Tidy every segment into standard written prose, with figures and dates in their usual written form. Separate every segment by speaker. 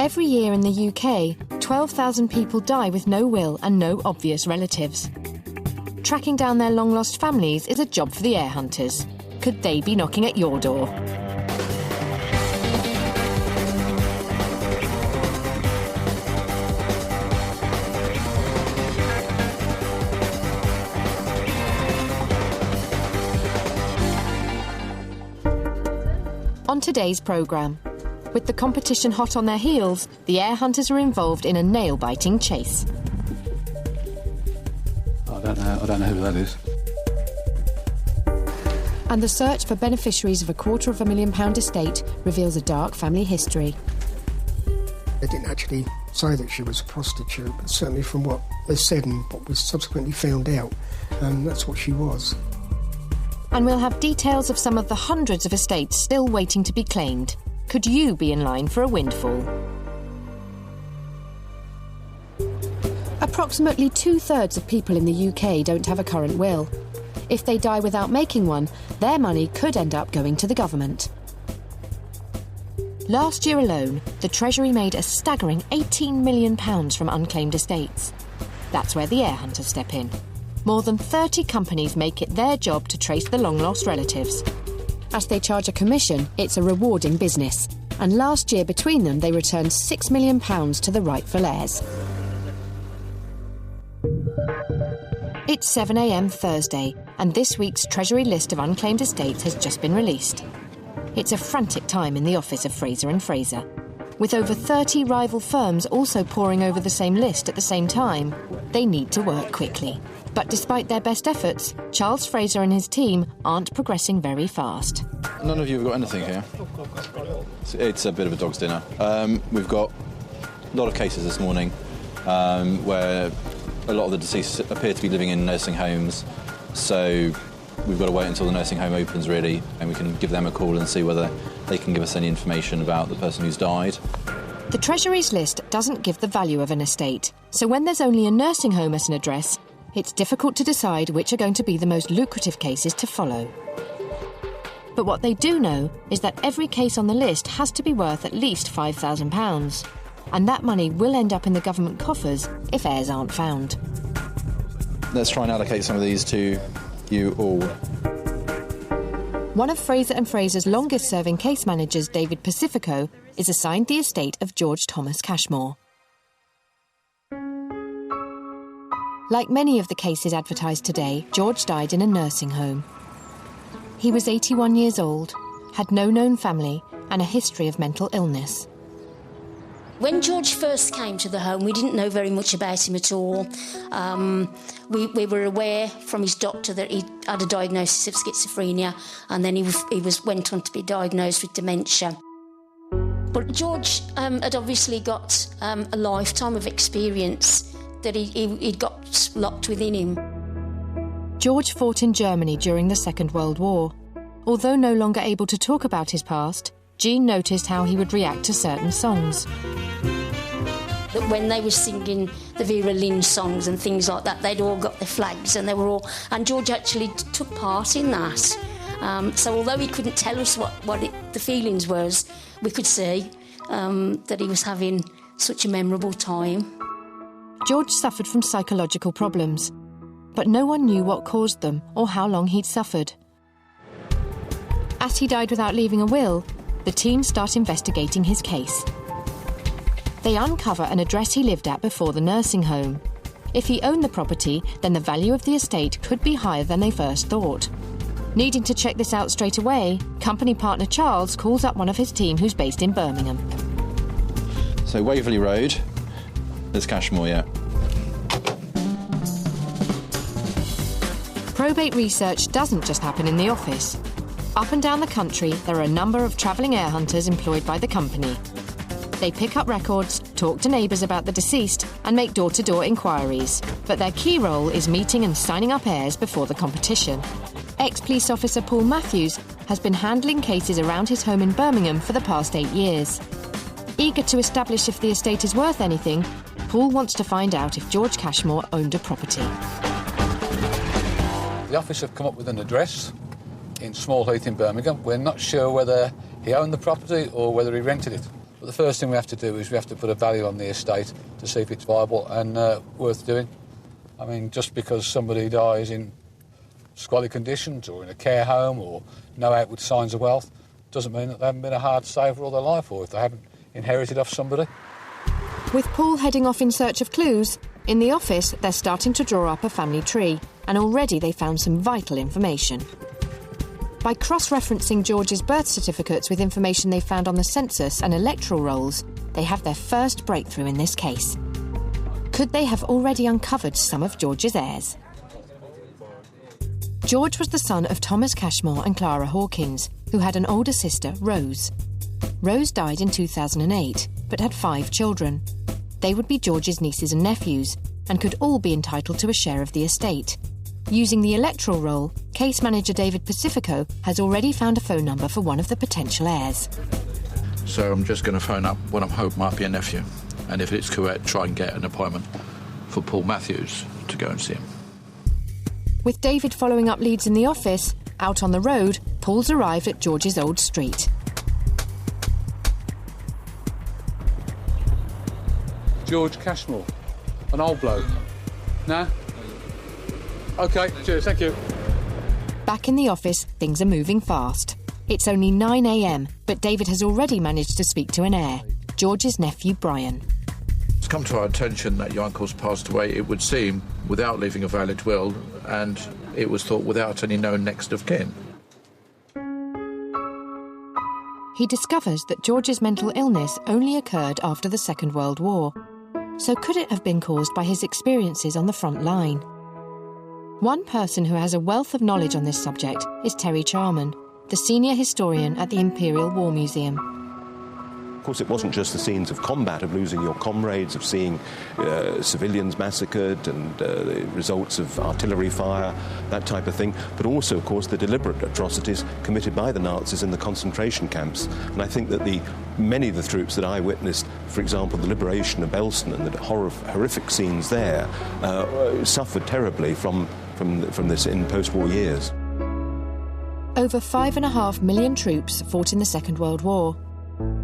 Speaker 1: Every year in the UK, 12,000 people die with no will and no obvious relatives. Tracking down their long-lost families is a job for the heir hunters. Could they be knocking at your door? On today's programme, with the competition hot on their heels, the heir hunters are involved in a nail-biting chase.
Speaker 2: I don't know who that is.
Speaker 1: And the search for beneficiaries of a £250,000 estate reveals a dark family history.
Speaker 3: They didn't actually say that she was a prostitute, but certainly from what they said and what was subsequently found out, that's what she was.
Speaker 1: And we'll have details of some of the hundreds of estates still waiting to be claimed. Could you be in line for a windfall? Approximately 2/3 of people in the UK don't have a current will. If they die without making one, their money could end up going to the government. Last year alone, the Treasury made a staggering £18 million from unclaimed estates. That's where the heir hunters step in. More than 30 companies make it their job to trace the long-lost relatives. As they charge a commission, it's a rewarding business. And last year, between them, they returned £6 million to the rightful heirs. It's 7 a.m. Thursday, and this week's Treasury list of unclaimed estates has just been released. It's a frantic time in the office of Fraser and Fraser. With over 30 rival firms also poring over the same list at the same time, they need to work quickly. But despite their best efforts, Charles Fraser and his team aren't progressing very fast.
Speaker 4: None of you have got anything here. It's a bit of a dog's dinner. We've got a lot of cases this morning where a lot of the deceased appear to be living in nursing homes, so we've got to wait until the nursing home opens, really, and we can give them a call and see whether they can give us any information about the person who's died.
Speaker 1: The Treasury's list doesn't give the value of an estate, so when there's only a nursing home as an address, it's difficult to decide which are going to be the most lucrative cases to follow. But what they do know is that every case on the list has to be worth at least £5,000, and that money will end up in the government coffers if heirs aren't found.
Speaker 4: Let's try and allocate some of these to you all.
Speaker 1: One of Fraser and Fraser's longest-serving case managers, David Pacifico, is assigned the estate of George Thomas Cashmore. Like many of the cases advertised today, George died in a nursing home. He was 81 years old, had no known family, and a history of mental illness.
Speaker 5: When George first came to the home, we didn't know very much about him at all. We were aware from his doctor that he had a diagnosis of schizophrenia, and then he went on to be diagnosed with dementia. But George had obviously got a lifetime of experience that he'd got locked within him.
Speaker 1: George fought in Germany during the Second World War. Although no longer able to talk about his past, Jean noticed how he would react to certain songs.
Speaker 5: That when they were singing the Vera Lynn songs and things like that, they'd all got their flags and and George actually took part in that. So although he couldn't tell us what the feelings was, we could see that he was having such a memorable time.
Speaker 1: George suffered from psychological problems, but no one knew what caused them or how long he'd suffered. As he died without leaving a will, the team start investigating his case. They uncover an address he lived at before the nursing home. If he owned the property, then the value of the estate could be higher than they first thought. Needing to check this out straight away, company partner Charles calls up one of his team who's based in Birmingham.
Speaker 4: So Waverley Road, there's Cashmore, yeah.
Speaker 1: Probate research doesn't just happen in the office. Up and down the country, there are a number of travelling heir hunters employed by the company. They pick up records, talk to neighbours about the deceased, and make door-to-door inquiries. But their key role is meeting and signing up heirs before the competition. Ex-police officer Paul Matthews has been handling cases around his home in Birmingham for the past 8 years. Eager to establish if the estate is worth anything, Paul wants to find out if George Cashmore owned a property.
Speaker 2: The office have come up with an address in Small Heath in Birmingham. We're not sure whether he owned the property or whether he rented it. But the first thing we have to do is we have to put a value on the estate to see if it's viable and worth doing. I mean, just because somebody dies in squalid conditions or in a care home or no outward signs of wealth doesn't mean that they haven't been a hard saver all their life or if they haven't inherited off somebody.
Speaker 1: With Paul heading off in search of clues, in the office they're starting to draw up a family tree, and already they found some vital information. By cross-referencing George's birth certificates with information they found on the census and electoral rolls, they have their first breakthrough in this case. Could they have already uncovered some of George's heirs? George was the son of Thomas Cashmore and Clara Hawkins, who had an older sister, Rose. Rose died in 2008, but had 5 children. They would be George's nieces and nephews, and could all be entitled to a share of the estate. Using the electoral roll, case manager David Pacifico has already found a phone number for one of the potential heirs.
Speaker 6: So I'm just going to phone up what I hope might be a nephew, and if it's correct, try and get an appointment for Paul Matthews to go and see him.
Speaker 1: With David following up leads in the office, out on the road, Paul's arrived at George's old street.
Speaker 2: George Cashmore, an old bloke. Nah? OK, cheers, thank you.
Speaker 1: Back in the office, things are moving fast. It's only 9 a.m, but David has already managed to speak to an heir, George's nephew Brian.
Speaker 6: It's come to our attention that your uncle's passed away, it would seem, without leaving a valid will, and it was thought without any known next of kin.
Speaker 1: He discovers that George's mental illness only occurred after the Second World War. So could it have been caused by his experiences on the front line? One person who has a wealth of knowledge on this subject is Terry Charman, the senior historian at the Imperial War Museum.
Speaker 7: Of course, it wasn't just the scenes of combat, of losing your comrades, of seeing civilians massacred and the results of artillery fire, that type of thing, but also, of course, the deliberate atrocities committed by the Nazis in the concentration camps. And I think that many of the troops that I witnessed, for example, the liberation of Belsen and the horrific scenes there, suffered terribly from this in post-war years.
Speaker 1: Over 5.5 million troops fought in the Second World War.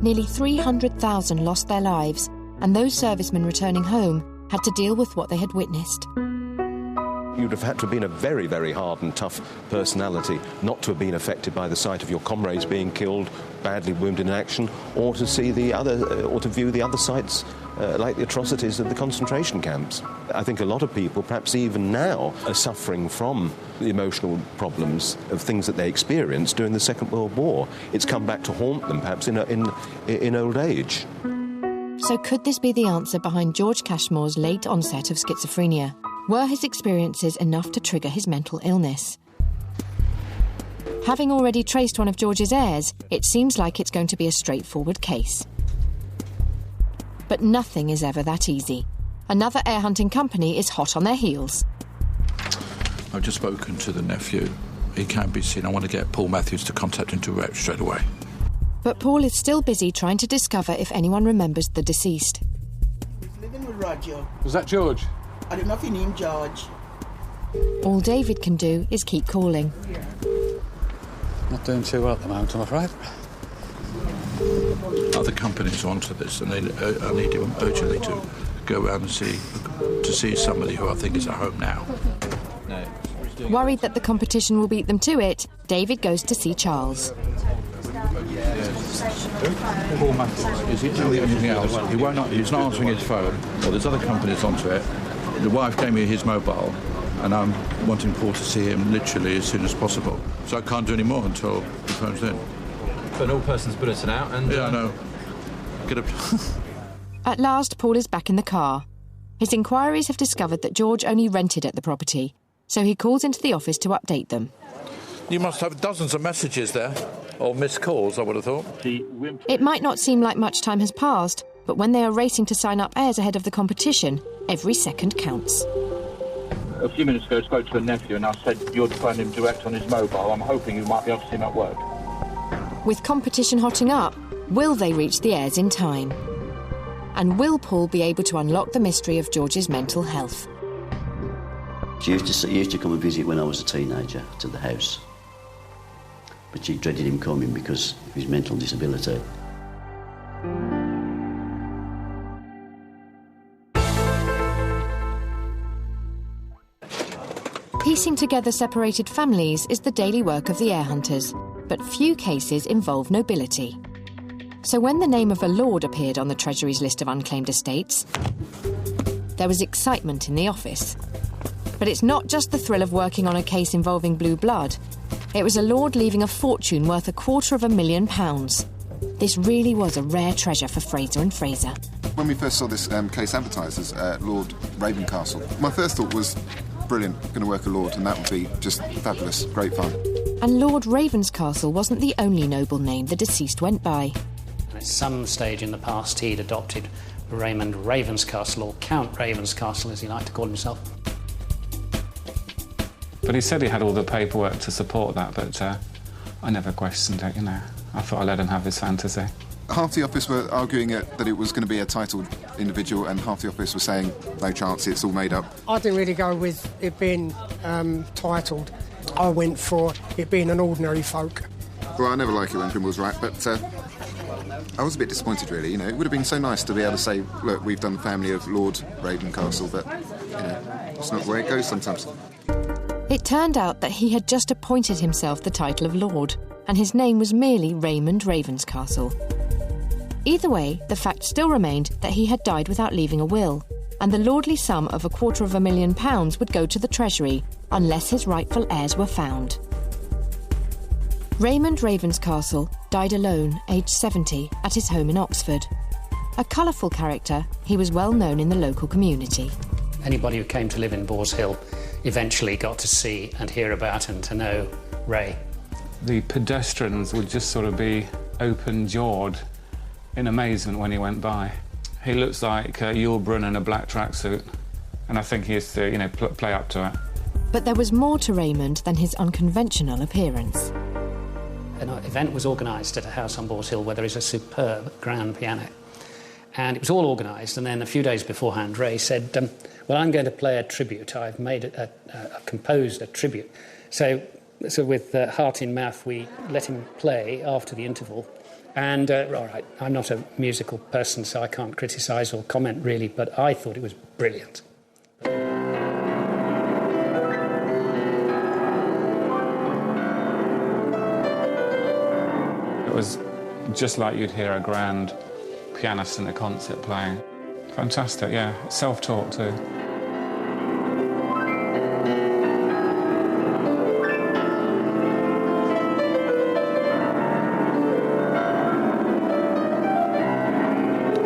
Speaker 1: Nearly 300,000 lost their lives, and those servicemen returning home had to deal with what they had witnessed.
Speaker 7: You'd have had to have been a very, very hard and tough personality not to have been affected by the sight of your comrades being killed, badly wounded in action, or to see or to view the other sites like the atrocities of the concentration camps. I think a lot of people, perhaps even now, are suffering from the emotional problems of things that they experienced during the Second World War. It's come back to haunt them, perhaps, in old age.
Speaker 1: So could this be the answer behind George Cashmore's late onset of schizophrenia? Were his experiences enough to trigger his mental illness? Having already traced one of George's heirs, it seems like it's going to be a straightforward case. But nothing is ever that easy. Another heir hunting company is hot on their heels.
Speaker 6: I've just spoken to the nephew. He can't be seen. I want to get Paul Matthews to contact him direct straight away.
Speaker 1: But Paul is still busy trying to discover if anyone remembers the deceased.
Speaker 8: He's living with Roger.
Speaker 2: Was that George?
Speaker 8: I don't know if he named George.
Speaker 1: All David can do is keep calling.
Speaker 2: Not doing too well at the moment, I'm afraid.
Speaker 6: Other companies are onto this, and I need him urgently to go around and see somebody who I think is at home now.
Speaker 2: No.
Speaker 1: Worried that the competition will beat them to it, David goes to see Charles.
Speaker 6: Paul Matthews, is he doing anything else? He's not answering his phone. Well, there's other companies onto it. The wife gave me his mobile, and I'm wanting Paul to see him literally as soon as possible. So I can't do any more until he phones in.
Speaker 9: Put an all-persons bulletin out and...
Speaker 6: Yeah, I know. Get up.
Speaker 1: At last, Paul is back in the car. His inquiries have discovered that George only rented at the property, so he calls into the office to update them.
Speaker 6: You must have dozens of messages there, or missed calls, I would have thought.
Speaker 1: It might not seem like much time has passed, but when they are racing to sign up heirs ahead of the competition, every second counts.
Speaker 10: A few minutes ago I spoke to a nephew and I said you'd phone him direct on his mobile. I'm hoping you might be able to see him at work.
Speaker 1: With competition hotting up, will they reach the heirs in time? And will Paul be able to unlock the mystery of George's mental health?
Speaker 11: She used to come and visit when I was a teenager to the house. But she dreaded him coming because of his mental disability.
Speaker 1: Piecing together separated families is the daily work of the heir hunters, but few cases involve nobility. So when the name of a lord appeared on the Treasury's list of unclaimed estates, there was excitement in the office. But it's not just the thrill of working on a case involving blue blood. It was a lord leaving a fortune worth £250,000. This really was a rare treasure for Fraser and Fraser.
Speaker 12: When we first saw this case advertised as Lord Ravencastle, my first thought was, brilliant, going to work a lord, and that would be just fabulous, great fun.
Speaker 1: And Lord Ravenscastle wasn't the only noble name the deceased went by.
Speaker 13: At some stage in the past, he'd adopted Raymond Ravenscastle, or Count Ravenscastle, as he liked to call himself.
Speaker 14: But he said he had all the paperwork to support that, but I never questioned it, you know. I thought I let him have his fantasy.
Speaker 12: Half the office were arguing that it was going to be a titled individual, and half the office were saying, no chance, it's all made up.
Speaker 3: I didn't really go with it being titled. I went for it being an ordinary folk.
Speaker 12: Well, I never like it when Grimble's right, but I was a bit disappointed, really. You know, it would have been so nice to be able to say, look, we've done the family of Lord Ravencastle, but, you know, it's not the way it goes sometimes.
Speaker 1: It turned out that he had just appointed himself the title of Lord, and his name was merely Raymond Ravenscastle. Either way, the fact still remained that he had died without leaving a will, and the lordly sum of £250,000 would go to the Treasury unless his rightful heirs were found. Raymond Ravenscastle died alone, aged 70, at his home in Oxford. A colourful character, he was well known in the local community.
Speaker 13: Anybody who came to live in Boars Hill eventually got to see and hear about and to know Ray.
Speaker 14: The pedestrians would just sort of be open-jawed in amazement when he went by. He looks like Yul Brynner in a black tracksuit, and I think he has to, you know, play up to it.
Speaker 1: But there was more to Raymond than his unconventional appearance.
Speaker 13: An event was organised at a house on Boars Hill where there is a superb grand piano. And it was all organised, and then a few days beforehand, Ray said, well, I'm going to play a tribute. I've composed a tribute. So with heart in mouth, we let him play after the interval. And, all right, I'm not a musical person, so I can't criticise or comment, really, but I thought it was brilliant.
Speaker 14: It was just like you'd hear a grand pianist in a concert playing. Fantastic, yeah. Self-taught, too.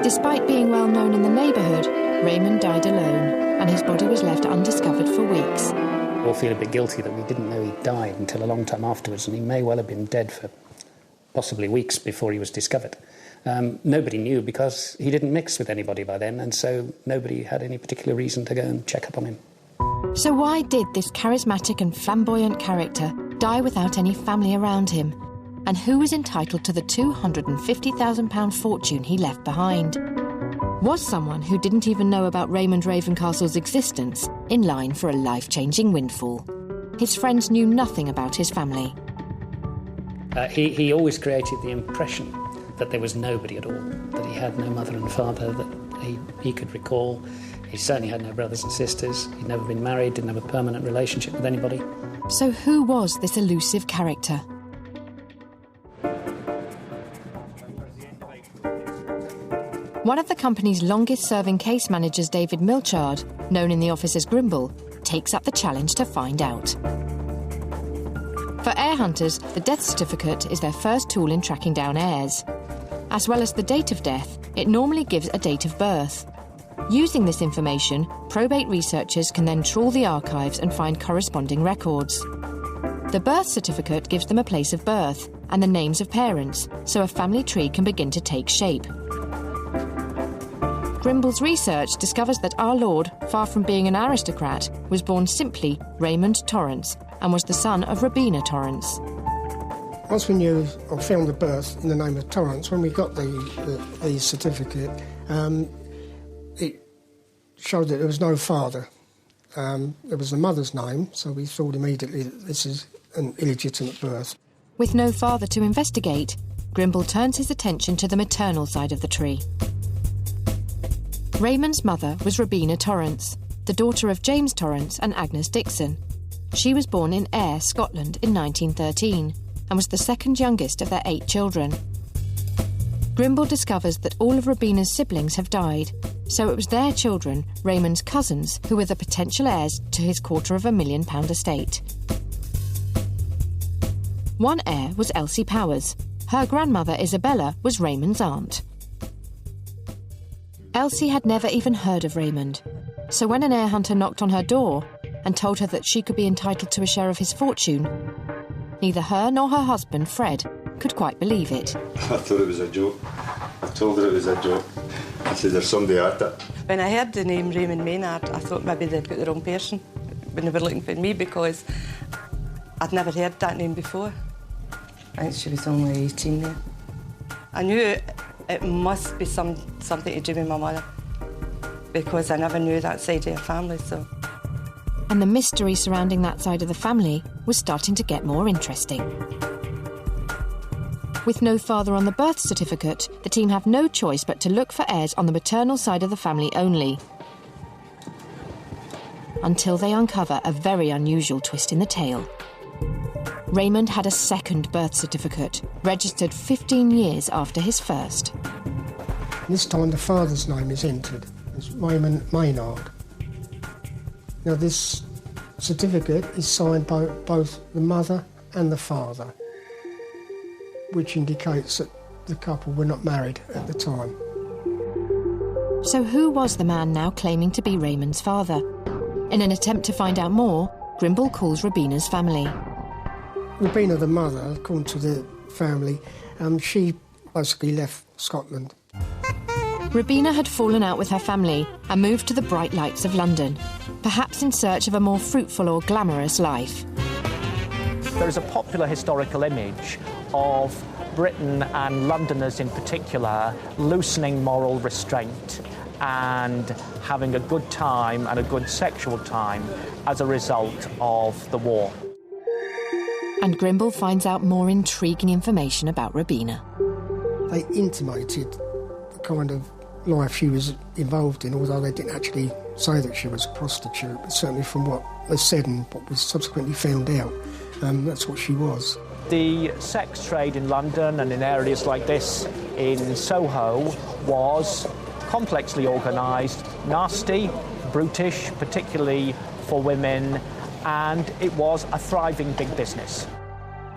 Speaker 1: Despite being well known in the neighbourhood, Raymond died alone, and his body was left undiscovered for weeks.
Speaker 13: We all feel a bit guilty that we didn't know he died until a long time afterwards, and he may well have been dead for possibly weeks before he was discovered. Nobody knew because he didn't mix with anybody by then, and so nobody had any particular reason to go and check up on him.
Speaker 1: So why did this charismatic and flamboyant character die without any family around him? And who was entitled to the £250,000 fortune he left behind? Was someone who didn't even know about Raymond Ravencastle's existence in line for a life-changing windfall? His friends knew nothing about his family.
Speaker 13: He always created the impression that there was nobody at all, that he had no mother and father that he could recall. He certainly had no brothers and sisters. He'd never been married, didn't have a permanent relationship with anybody.
Speaker 1: So who was this elusive character? One of the company's longest-serving case managers, David Milchard, known in the office as Grimble, takes up the challenge to find out. For heir hunters, the death certificate is their first tool in tracking down heirs. As well as the date of death, it normally gives a date of birth. Using this information, probate researchers can then trawl the archives and find corresponding records. The birth certificate gives them a place of birth and the names of parents, so a family tree can begin to take shape. Grimble's research discovers that our Lord, far from being an aristocrat, was born simply Raymond Torrance and was the son of Robina Torrance.
Speaker 3: Once we knew or found the birth in the name of Torrance, when we got the certificate, it showed that there was no father. There was the mother's name, so we thought immediately that this is an illegitimate birth.
Speaker 1: With no father to investigate, Grimble turns his attention to the maternal side of the tree. Raymond's mother was Robina Torrance, the daughter of James Torrance and Agnes Dixon. She was born in Heir, Scotland in 1913 and was the second youngest of their 8 children. Grimble discovers that all of Robina's siblings have died, so it was their children, Raymond's cousins, who were the potential heirs to his £250,000 estate. One heir was Elsie Powers. Her grandmother, Isabella, was Raymond's aunt. Elsie had never even heard of Raymond, so when an heir hunter knocked on her door and told her that she could be entitled to a share of his fortune, neither her nor her husband, Fred, could quite believe it.
Speaker 15: I thought it was a joke. I told her it was a joke. I said, there's somebody at it.
Speaker 16: When I heard the name Raymond Maynard, I thought maybe they'd got the wrong person when they were looking for me, because I'd never heard that name before. I think she was only 18 then. I knew it must be something to do with my mother, because I never knew that side of her family, so...
Speaker 1: And the mystery surrounding that side of the family was starting to get more interesting. With no father on the birth certificate, the team have no choice but to look for heirs on the maternal side of the family only. Until they uncover a very unusual twist in the tale. Raymond had a second birth certificate, registered 15 years after his first.
Speaker 3: This time the father's name is entered. It's Raymond Maynard. Now this certificate is signed by both the mother and the father, which indicates that the couple were not married at the time.
Speaker 1: So who was the man now claiming to be Raymond's father? In an attempt to find out more, Grimble calls Robina's family.
Speaker 3: Robina, the mother, according to the family, she basically left Scotland.
Speaker 1: Robina had fallen out with her family and moved to the bright lights of London, perhaps in search of a more fruitful or glamorous life.
Speaker 17: There is a popular historical image of Britain and Londoners in particular loosening moral restraint and having a good time and a good sexual time as a result of the war.
Speaker 1: And Grimble finds out more intriguing information about Robina.
Speaker 3: They intimated the kind of life she was involved in, although they didn't actually say that she was a prostitute, but certainly from what they said and what was subsequently found out, that's what she was.
Speaker 17: The sex trade in London and in areas like this in Soho was complexly organised, nasty, brutish, particularly for women, and it was a thriving big business.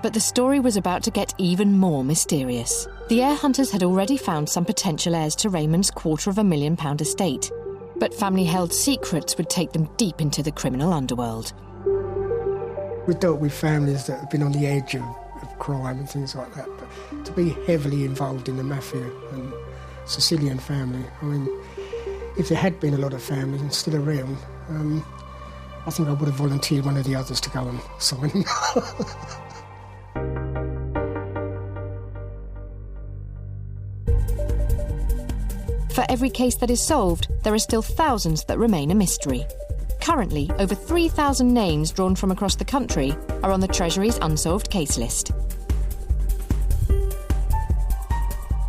Speaker 1: But the story was about to get even more mysterious. The heir hunters had already found some potential heirs to Raymond's £250,000 estate, but family-held secrets would take them deep into the criminal underworld.
Speaker 3: We've dealt with families that have been on the edge of crime and things like that, but to be heavily involved in the mafia and Sicilian family, I mean, if there had been a lot of families still around, I think I would have volunteered one of the others to go and sign them.
Speaker 1: For every case that is solved, there are still thousands that remain a mystery. Currently, over 3,000 names drawn from across the country are on the Treasury's unsolved case list.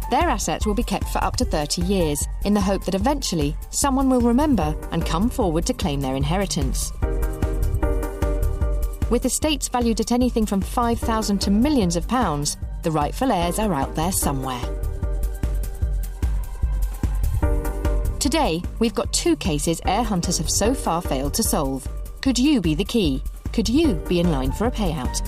Speaker 1: Their assets will be kept for up to 30 years, in the hope that eventually someone will remember and come forward to claim their inheritance. With estates valued at anything from £5,000 to millions of pounds, the rightful heirs are out there somewhere. Today, we've got 2 cases heir hunters have so far failed to solve. Could you be the key? Could you be in line for a payout?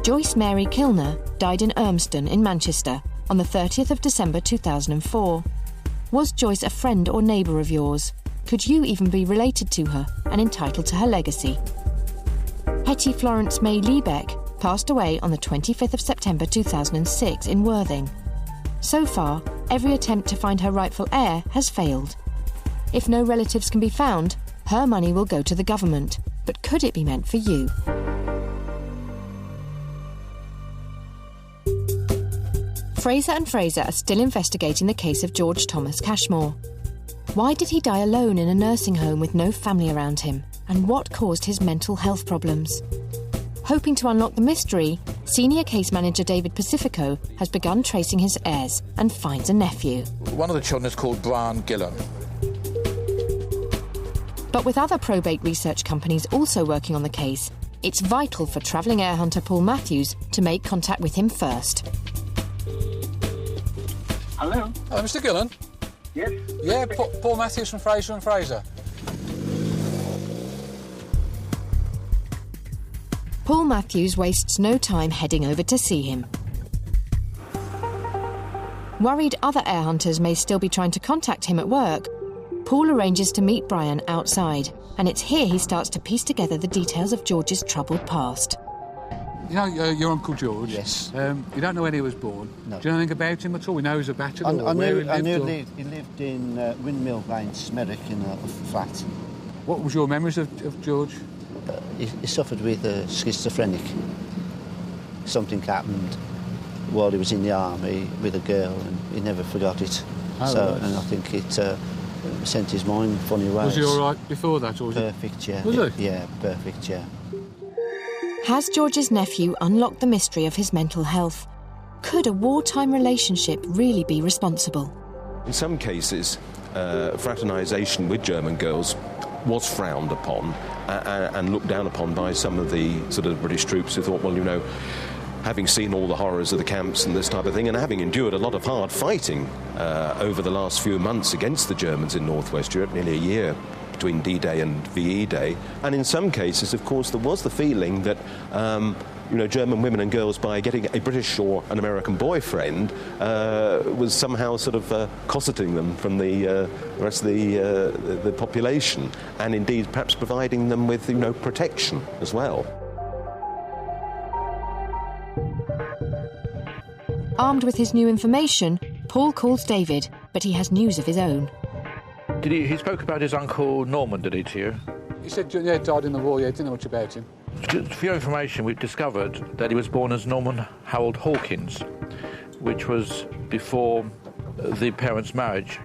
Speaker 1: Joyce Mary Kilner died in Urmston in Manchester on the 30th of December 2004. Was Joyce a friend or neighbour of yours? Could you even be related to her and entitled to her legacy? Hetty Florence May Liebeck passed away on the 25th of September 2006 in Worthing. So far, every attempt to find her rightful heir has failed. If no relatives can be found, her money will go to the government. But could it be meant for you? Fraser and Fraser are still investigating the case of George Thomas Cashmore. Why did he die alone in a nursing home with no family around him? And what caused his mental health problems? Hoping to unlock the mystery, senior case manager David Pacifico has begun tracing his heirs and finds a nephew.
Speaker 6: One of the children is called Brian Gillen.
Speaker 1: But with other probate research companies also working on the case, it's vital for travelling heir hunter Paul Matthews to make contact with him first.
Speaker 10: Hello?
Speaker 2: Hello, Mr. Gillen?
Speaker 10: Yes?
Speaker 2: Yeah, Paul Matthews from Fraser and Fraser.
Speaker 1: Paul Matthews wastes no time heading over to see him. Worried other heir hunters may still be trying to contact him at work, Paul arranges to meet Brian outside, and it's here he starts to piece together the details of George's troubled past.
Speaker 2: You know your Uncle George?
Speaker 18: Yes.
Speaker 2: You don't know when he was born?
Speaker 18: No.
Speaker 2: Do you know anything about him at all? We know he's a bachelor.
Speaker 18: I knew
Speaker 2: he
Speaker 18: lived in Windmill Lane, Smerick, in a flat.
Speaker 2: What was your memories of George?
Speaker 18: He suffered with schizophrenic. Something happened while he was in the army with a girl, and he never forgot it.
Speaker 2: Oh, right.
Speaker 18: And I think it sent his mind funny ways.
Speaker 2: Was he all right before that? Or was
Speaker 18: perfect, yeah.
Speaker 2: Was he?
Speaker 18: Yeah, perfect, yeah.
Speaker 1: Has George's nephew unlocked the mystery of his mental health? Could a wartime relationship really be responsible?
Speaker 7: In some cases, fraternisation with German girls was frowned upon and looked down upon by some of the sort of British troops who thought, well, you know, having seen all the horrors of the camps and this type of thing, and having endured a lot of hard fighting over the last few months against the Germans in Northwest Europe, nearly a year between D-Day and VE Day. And in some cases, of course, there was the feeling that German women and girls, by getting a British or an American boyfriend, was somehow sort of cosseting them from the rest of the population, and indeed perhaps providing them with, protection as well.
Speaker 1: Armed with his new information, Paul calls David, but he has news of his own.
Speaker 6: He spoke about his uncle Norman, did he, to you?
Speaker 2: He said, yeah, he died in the war, yeah, didn't know much about him.
Speaker 6: For your information, we've discovered that he was born as Norman Harold Hawkins, which was before the parents' marriage.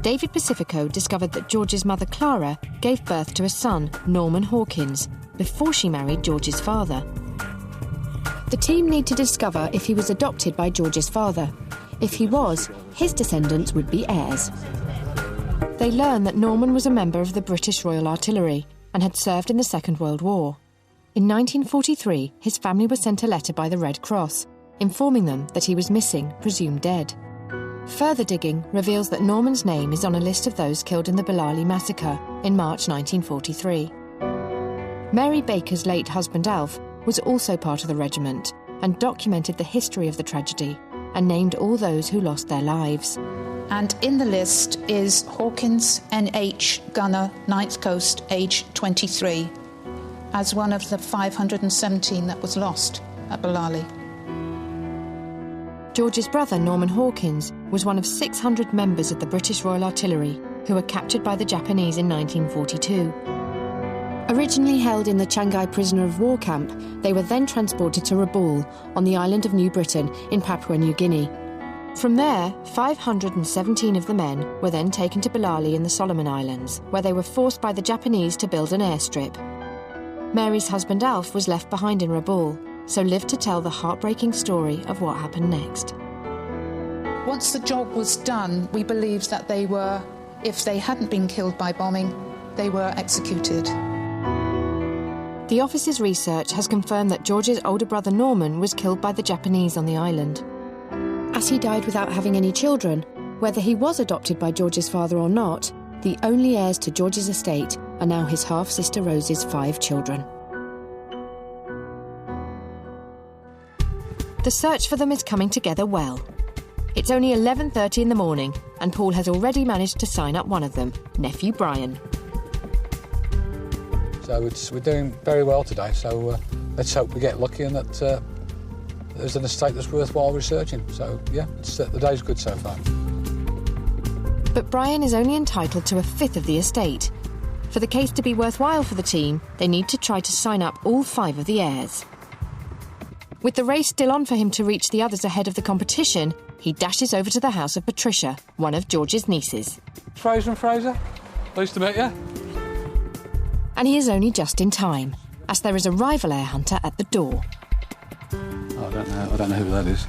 Speaker 1: David Pacifico discovered that George's mother Clara gave birth to a son, Norman Hawkins, before she married George's father. The team need to discover if he was adopted by George's father. If he was, his descendants would be heirs. They learn that Norman was a member of the British Royal Artillery and had served in the Second World War. In 1943, his family was sent a letter by the Red Cross, informing them that he was missing, presumed dead. Further digging reveals that Norman's name is on a list of those killed in the Billali massacre in March 1943. Mary Baker's late husband Alf was also part of the regiment and documented the history of the tragedy and named all those who lost their lives.
Speaker 19: And in the list is Hawkins N.H. Gunner, 9th Coast, age 23, as one of the 517 that was lost at Billali.
Speaker 1: George's brother, Norman Hawkins, was one of 600 members of the British Royal Artillery who were captured by the Japanese in 1942. Originally held in the Changai prisoner of war camp, they were then transported to Rabaul on the island of New Britain in Papua New Guinea. From there, 517 of the men were then taken to Billali in the Solomon Islands, where they were forced by the Japanese to build an airstrip. Mary's husband Alf was left behind in Rabaul, so lived to tell the heartbreaking story of what happened next.
Speaker 19: Once the job was done, we believe that they were, if they hadn't been killed by bombing, they were executed.
Speaker 1: The office's research has confirmed that George's older brother Norman was killed by the Japanese on the island. As he died without having any children, whether he was adopted by George's father or not, the only heirs to George's estate are now his half-sister Rose's 5 children. The search for them is coming together well. It's only 11:30 in the morning, and Paul has already managed to sign up one of them, nephew Brian.
Speaker 2: So we're doing very well today, so let's hope we get lucky and that there's an estate that's worthwhile researching. So, yeah, the day's good so far.
Speaker 1: But Brian is only entitled to a 5th of the estate. For the case to be worthwhile for the team, they need to try to sign up all 5 of the heirs. With the race still on for him to reach the others ahead of the competition, he dashes over to the house of Patricia, one of George's nieces.
Speaker 2: Fraser and Fraser, pleased to meet you.
Speaker 1: And he is only just in time, as there is a rival heir hunter at the door.
Speaker 2: I don't know who that is.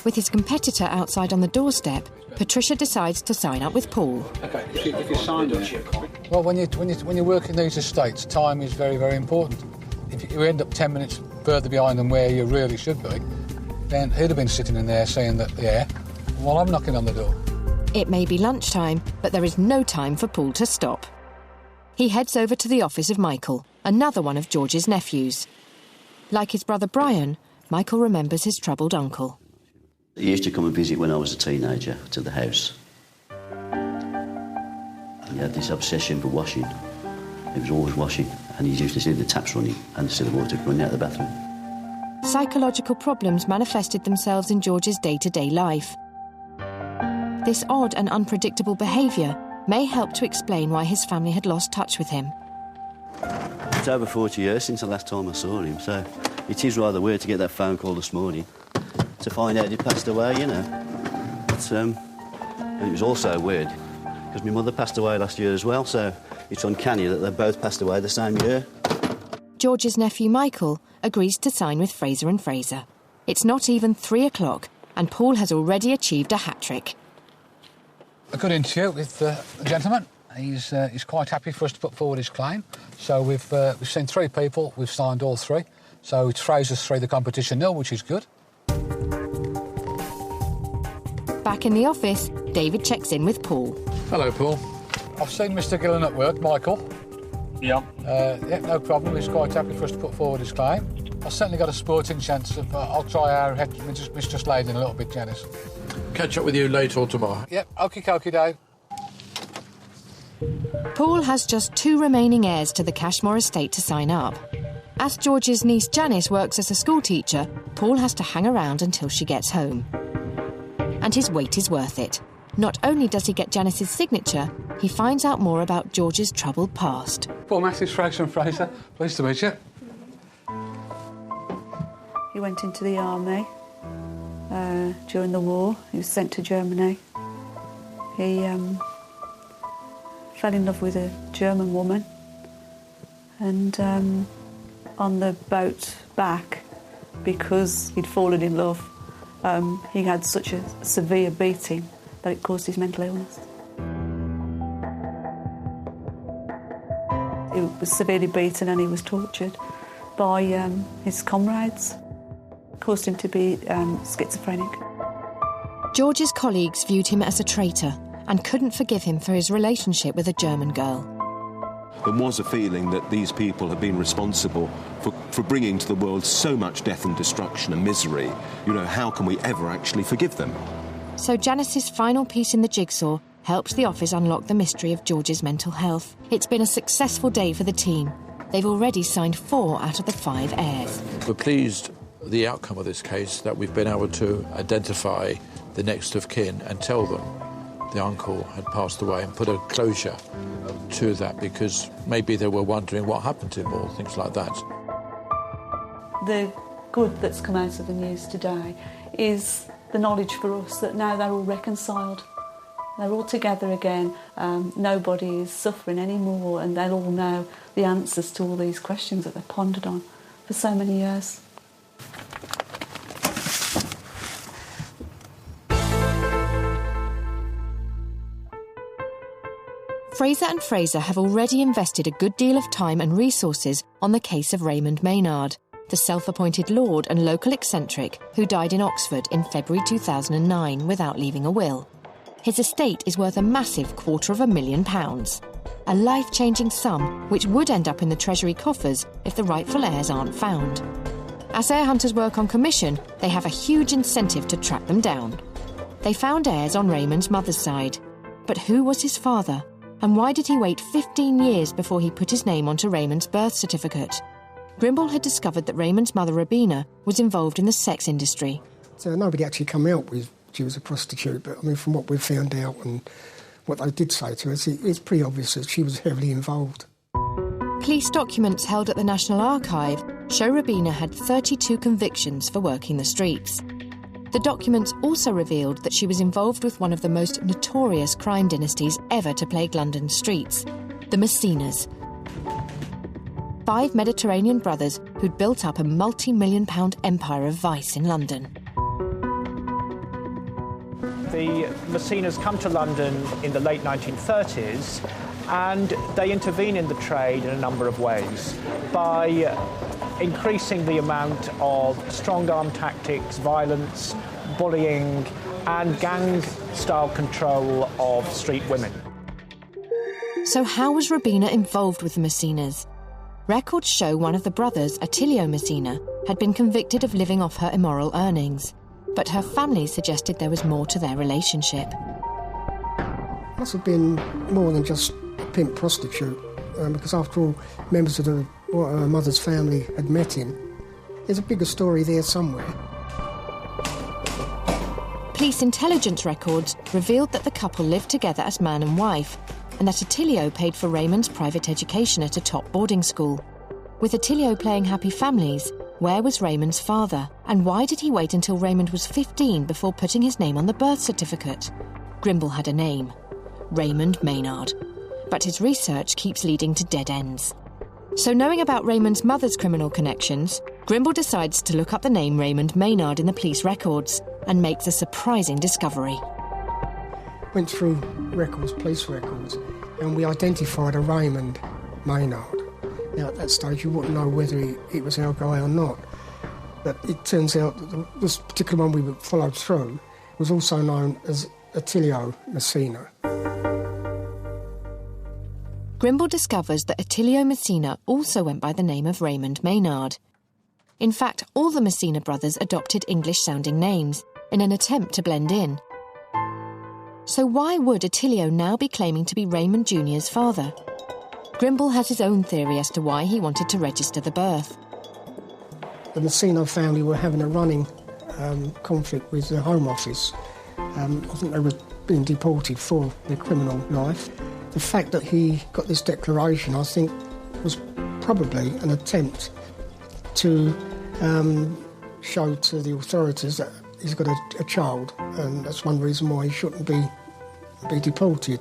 Speaker 1: With his competitor outside on the doorstep, Patricia decides to sign up with Paul.
Speaker 2: OK, if you sign it... Well, when you work in these estates, time is very, very important. If you end up 10 minutes further behind than where you really should be, then he'd have been sitting in there saying that, yeah, while I'm knocking on the door.
Speaker 1: It may be lunchtime, but there is no time for Paul to stop. He heads over to the office of Michael, another one of George's nephews. Like his brother Brian, Michael remembers his troubled uncle.
Speaker 11: He used to come and visit when I was a teenager to the house. He had this obsession for washing. He was always washing, and he used to see the taps running and to see the water running out of the bathroom.
Speaker 1: Psychological problems manifested themselves in George's day-to-day life. This odd and unpredictable behaviour may help to explain why his family had lost touch with him.
Speaker 11: It's over 40 years since the last time I saw him, so it is rather weird to get that phone call this morning to find out he'd passed away, you know. But, and it was also weird because my mother passed away last year as well, so it's uncanny that they both passed away the same year.
Speaker 1: George's nephew Michael agrees to sign with Fraser and Fraser. It's not even 3 o'clock, and Paul has already achieved a hat-trick.
Speaker 2: A good interview with the gentleman. He's quite happy for us to put forward his claim. So we've seen 3 people, we've signed all 3. So it's Fraser's 3, the competition 0, which is good.
Speaker 1: Back in the office, David checks in with Paul.
Speaker 6: Hello, Paul.
Speaker 2: I've seen Mr. Gillen at work, Michael.
Speaker 10: Yeah.
Speaker 2: Yeah, no problem. He's quite happy for us to put forward his claim. I've certainly got a sporting chance of... I'll try our head Mistress Lady in a little bit, Janice.
Speaker 6: Catch up with you later or tomorrow.
Speaker 2: Yep, okie-dokie, Dave.
Speaker 1: Paul has just 2 remaining heirs to the Cashmore estate to sign up. As George's niece Janice works as a schoolteacher, Paul has to hang around until she gets home. And his wait is worth it. Not only does he get Janice's signature, he finds out more about George's troubled past.
Speaker 2: Paul Matthews, Fraser and Fraser. Pleased to meet you.
Speaker 20: He went into the army during the war. He was sent to Germany. He fell in love with a German woman, and on the boat back, because he'd fallen in love, he had such a severe beating that it caused his mental illness. He was severely beaten and he was tortured by his comrades. It caused him to be schizophrenic.
Speaker 1: George's colleagues viewed him as a traitor and couldn't forgive him for his relationship with a German girl.
Speaker 7: There was a feeling that these people had been responsible for bringing to the world so much death and destruction and misery. You know, how can we ever actually forgive them?
Speaker 1: So Janice's final piece in the jigsaw helped the office unlock the mystery of George's mental health. It's been a successful day for the team. They've already signed 4 out of the 5 heirs.
Speaker 6: We're pleased with the outcome of this case, that we've been able to identify the next of kin and tell them the uncle had passed away and put a closure to that, because maybe they were wondering what happened to him or things like that.
Speaker 20: The good that's come out of the news today is the knowledge for us that now they're all reconciled. They're all together again. Nobody is suffering anymore, and they'll all know the answers to all these questions that they've pondered on for so many years.
Speaker 1: Fraser and Fraser have already invested a good deal of time and resources on the case of Raymond Maynard, the self-appointed lord and local eccentric who died in Oxford in February 2009 without leaving a will. His estate is worth a massive £250,000, a life-changing sum which would end up in the Treasury coffers if the rightful heirs aren't found. As heir hunters work on commission, they have a huge incentive to track them down. They found heirs on Raymond's mother's side. But who was his father? And why did he wait 15 years before he put his name onto Raymond's birth certificate? Grimble had discovered that Raymond's mother, Robina, was involved in the sex industry.
Speaker 3: So nobody actually come out with she was a prostitute, but I mean, from what we've found out and what they did say to us, it's pretty obvious that she was heavily involved.
Speaker 1: Police documents held at the National Archive show Robina had 32 convictions for working the streets. The documents also revealed that she was involved with one of the most notorious crime dynasties ever to plague London's streets, the Messinas. 5 Mediterranean brothers who'd built up a multi-million-pound empire of vice in London.
Speaker 17: The Messinas come to London in the late 1930s, and they intervene in the trade in a number of ways by increasing the amount of strong-arm tactics, violence, bullying and gang-style control of street women.
Speaker 1: So how was Robina involved with the Messinas? Records show one of the brothers, Attilio Messina, had been convicted of living off her immoral earnings, but her family suggested there was more to their relationship.
Speaker 3: Must have been more than just a pimp prostitute, because after all, members of her mother's family had met him. There's a bigger story there somewhere.
Speaker 1: Police intelligence records revealed that the couple lived together as man and wife, and that Attilio paid for Raymond's private education at a top boarding school. With Attilio playing happy families, where was Raymond's father? And why did he wait until Raymond was 15 before putting his name on the birth certificate? Grimble had a name, Raymond Maynard. But his research keeps leading to dead ends. So knowing about Raymond's mother's criminal connections, Grimble decides to look up the name Raymond Maynard in the police records and makes a surprising discovery.
Speaker 3: Went through records, police records, and we identified a Raymond Maynard. Now, at that stage, you wouldn't know whether he was our guy or not. But it turns out that this particular one we followed through was also known as Attilio Messina.
Speaker 1: Grimble discovers that Attilio Messina also went by the name of Raymond Maynard. In fact, all the Messina brothers adopted English-sounding names in an attempt to blend in. So why would Attilio now be claiming to be Raymond Jr.'s father? Grimble has his own theory as to why he wanted to register the birth.
Speaker 3: The Messina family were having a running conflict with the Home Office. I think they were being deported for their criminal life. The fact that he got this declaration, I think, was probably an attempt to show to the authorities that he's got a child, and that's one reason why he shouldn't be deported.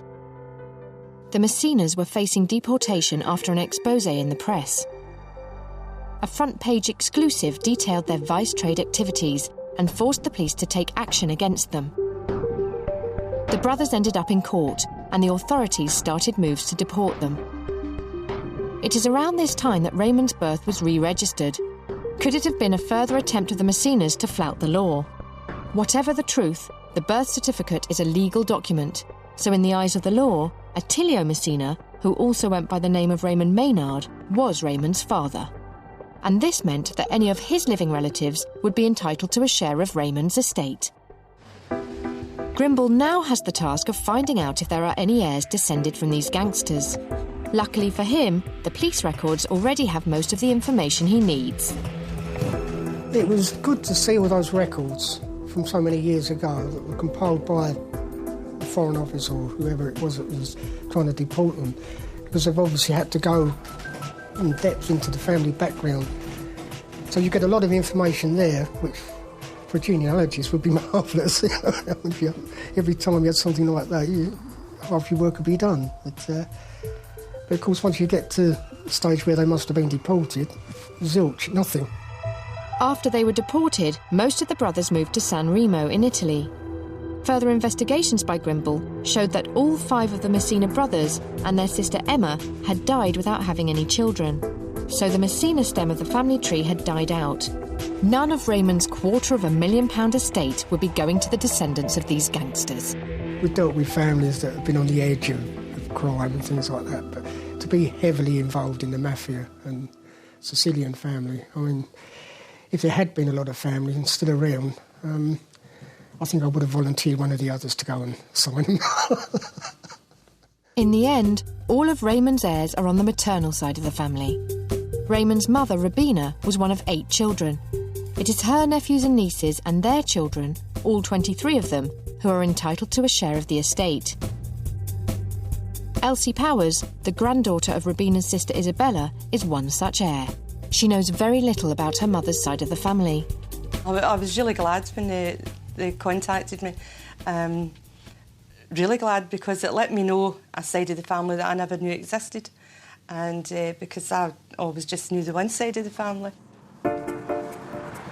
Speaker 1: The Messinas were facing deportation after an expose in the press. A front-page exclusive detailed their vice trade activities and forced the police to take action against them. The brothers ended up in court, and the authorities started moves to deport them. It is around this time that Raymond's birth was re-registered. Could it have been a further attempt of the Messinas to flout the law? Whatever the truth, the birth certificate is a legal document, so in the eyes of the law, Attilio Messina, who also went by the name of Raymond Maynard, was Raymond's father. And this meant that any of his living relatives would be entitled to a share of Raymond's estate. Grimble now has the task of finding out if there are any heirs descended from these gangsters. Luckily for him, the police records already have most of the information he needs.
Speaker 3: It was good to see all those records from so many years ago that were compiled by the Foreign Office or whoever it was that was trying to deport them, because they've obviously had to go in depth into the family background. So you get a lot of information there, which for genealogists would be marvellous. Every time you had something like that, half your work would be done. But of course, once you get to the stage where they must have been deported, zilch, nothing.
Speaker 1: After they were deported, most of the brothers moved to San Remo in Italy. Further investigations by Grimble showed that all 5 of the Messina brothers and their sister Emma had died without having any children. So the Messina stem of the family tree had died out. None of Raymond's £250,000 estate would be going to the descendants of these gangsters.
Speaker 3: We've dealt with families that have been on the edge of crime and things like that, but to be heavily involved in the mafia and Sicilian family, I mean, if there had been a lot of family and still around, I think I would have volunteered one of the others to go and sign them.
Speaker 1: In the end, all of Raymond's heirs are on the maternal side of the family. Raymond's mother, Robina, was one of 8 children. It is her nephews and nieces and their children, all 23 of them, who are entitled to a share of the estate. Elsie Powers, the granddaughter of Robina's sister Isabella, is one such heir. She knows very little about her mother's side of the family.
Speaker 16: I was really glad when they contacted me. Really glad, because it let me know a side of the family that I never knew existed, and because I always just knew the one side of the family.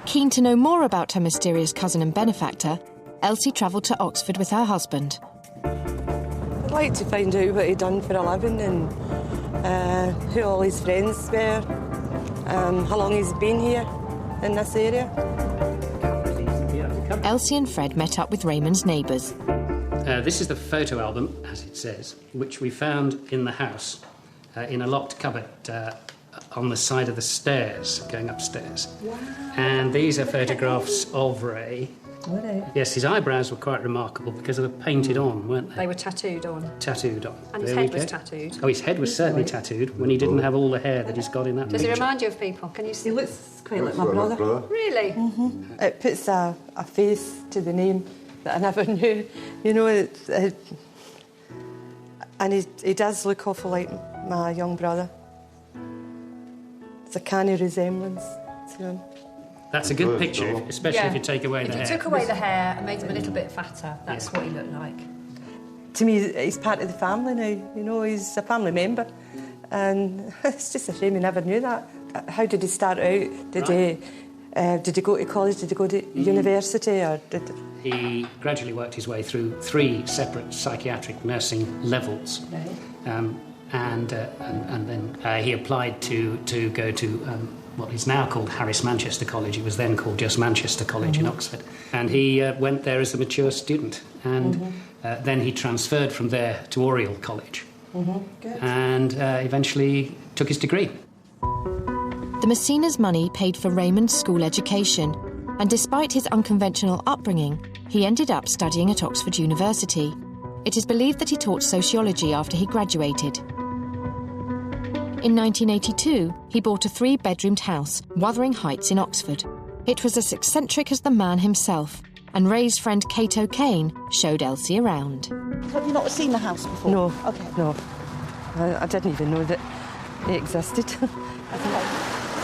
Speaker 1: Keen to know more about her mysterious cousin and benefactor, Elsie travelled to Oxford with her husband.
Speaker 16: I'd like to find out what he'd done for a living and who all his friends were, how long he's been here in this area.
Speaker 1: Elsie and Fred met up with Raymond's neighbours.
Speaker 13: This is the photo album, as it says, which we found in the house in a locked cupboard on the side of the stairs, going upstairs.
Speaker 16: Wow.
Speaker 13: And these are photographs of Ray.
Speaker 16: Were they?
Speaker 13: Yes, his eyebrows were quite remarkable because they were painted on, weren't they?
Speaker 21: They were tattooed on.
Speaker 13: Tattooed on.
Speaker 21: And his
Speaker 13: There
Speaker 21: head
Speaker 13: we
Speaker 21: was
Speaker 13: go.
Speaker 21: tattooed.
Speaker 13: Oh, his head was certainly tattooed when he didn't have all the hair that he's got in that
Speaker 21: Does he
Speaker 13: picture.
Speaker 21: remind you of people? Can you see?
Speaker 16: He looks quite like my brother.
Speaker 21: Really?
Speaker 16: Mm-hmm. It puts a face to the name that I never knew. You know, and he does look awful like my young brother. It's a canny resemblance to him.
Speaker 13: That's a good picture, especially if you take away the hair.
Speaker 21: If you took away the hair and made him a little bit fatter, that's what he looked like.
Speaker 16: To me, he's part of the family now. You know, he's a family member. And it's just a shame he never knew that. How did he start out? Did he go to college? Did he go to university? Or did
Speaker 13: He gradually worked his way through 3 separate psychiatric nursing levels. And then he applied to go to what is now called Harris Manchester College. It was then called just Manchester College in Oxford. And he went there as a mature student. And then he transferred from there to Oriel College. And eventually took his degree.
Speaker 1: The Messina's money paid for Raymond's school education, and despite his unconventional upbringing, he ended up studying at Oxford University. It is believed that he taught sociology after he graduated. In 1982, he bought a 3-bedroomed house, Wuthering Heights in Oxford. It was as eccentric as the man himself, and Ray's friend Kate O'Kane showed Elsie around.
Speaker 22: Have you not seen the house before?
Speaker 16: No.
Speaker 22: Okay.
Speaker 16: No. I didn't even know that it existed.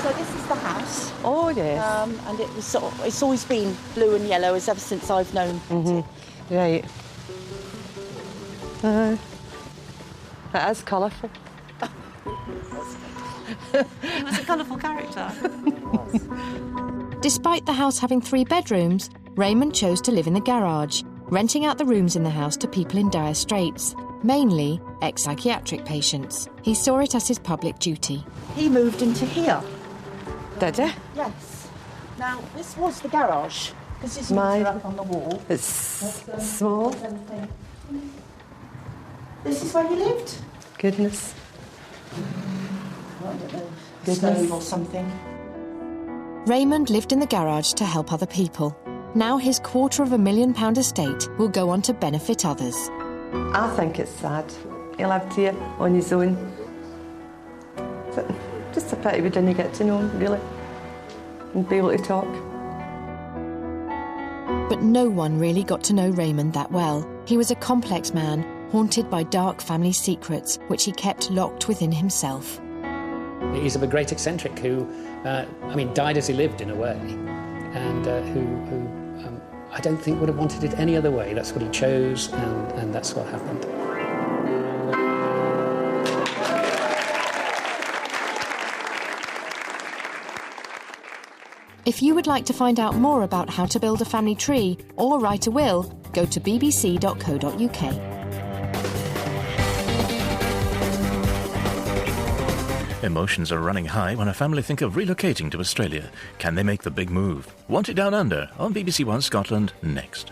Speaker 22: So this is the house.
Speaker 16: Oh, yes.
Speaker 22: And it was it's always been blue and yellow ever since I've known it.
Speaker 16: Right. It is colourful.
Speaker 22: He was a colourful character.
Speaker 1: Despite the house having 3 bedrooms, Raymond chose to live in the garage, renting out the rooms in the house to people in dire straits, mainly ex-psychiatric patients. He saw it as his public duty.
Speaker 22: He moved into here.
Speaker 16: Did he?
Speaker 22: Yes. Now, this was the garage. Because his names are up on the wall.
Speaker 16: It's small.
Speaker 22: This is where he lived?
Speaker 16: Goodness.
Speaker 22: I don't know, stove or something.
Speaker 1: Raymond lived in the garage to help other people. Now his £250,000 estate will go on to benefit others.
Speaker 16: I think it's sad. He lived here on his own. But just a pity we didn't get to know him, really, and be able to talk.
Speaker 1: But no one really got to know Raymond that well. He was a complex man, haunted by dark family secrets, which he kept locked within himself.
Speaker 13: He's a great eccentric who, died as he lived in a way, and who I don't think would have wanted it any other way. That's what he chose, and that's what happened.
Speaker 1: If you would like to find out more about how to build a family tree or write a will, go to bbc.co.uk.
Speaker 23: Emotions are running high when a family think of relocating to Australia. Can they make the big move? Want It Down Under on BBC One Scotland next.